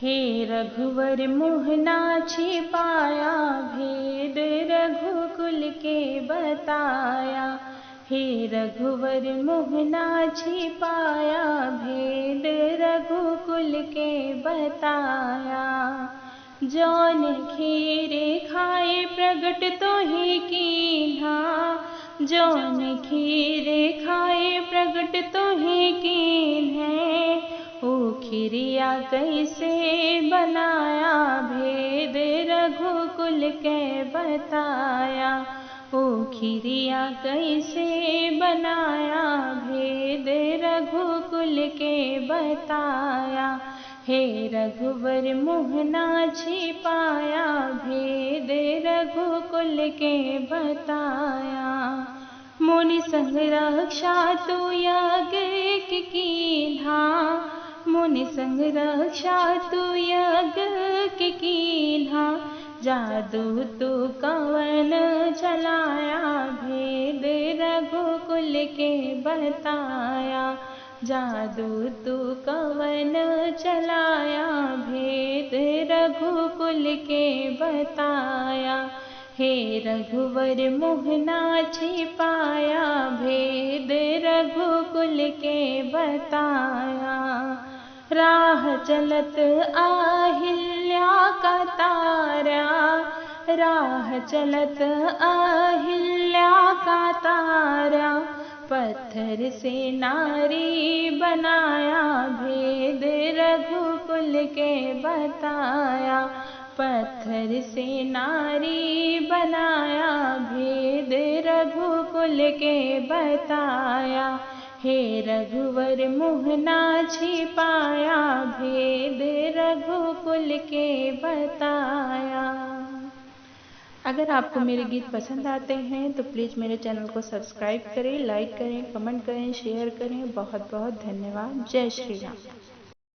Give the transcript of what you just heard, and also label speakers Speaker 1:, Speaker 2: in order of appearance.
Speaker 1: हे रघुवर मोहना छिपाया भेद रघुकुल के बताया। हे रघुवर मोहना छिपाया भेद रघुकुल के बताया। जौन खीरे खाए प्रगट तोहि कीन्हा। जौन खीरे खाए प्रगट तोहि कीन्हे। ओ खिरिया कैसे बनाया भेद रघुकुल के बताया। ओ खिरिया कैसे बनाया भेद रघुकुल के बताया। हे रघुवर मोहना छिपाया भेद रघुकुल के बताया। मुनि संग रक्षा तू यज्ञ कीन्हा। मुनि संग रक्षा तू यज्ञ कीन्हा। जादू तू कवन चलाया भेद रघुकुल के बताया। जादू तू कवन चलाया भेद रघुकुल के बताया। हे रघुवर मोहना छिपाया भेद रघुकुल के बताया। राह चलत अहिल्या का तारा। राह चलत अहिल्या का तारा। पत्थर से नारी बनाया भेद रघुकुल के बताया। पत्थर से नारी बनाया भेद रघुकुल के बताया। हे रघुवर मोहना छिपाया भेद रघुकुल के बताया। अगर आपको मेरे गीत पसंद आते हैं तो प्लीज़ मेरे चैनल को सब्सक्राइब करें, लाइक करें, कमेंट करें, शेयर करें। बहुत बहुत धन्यवाद। जय श्री राम।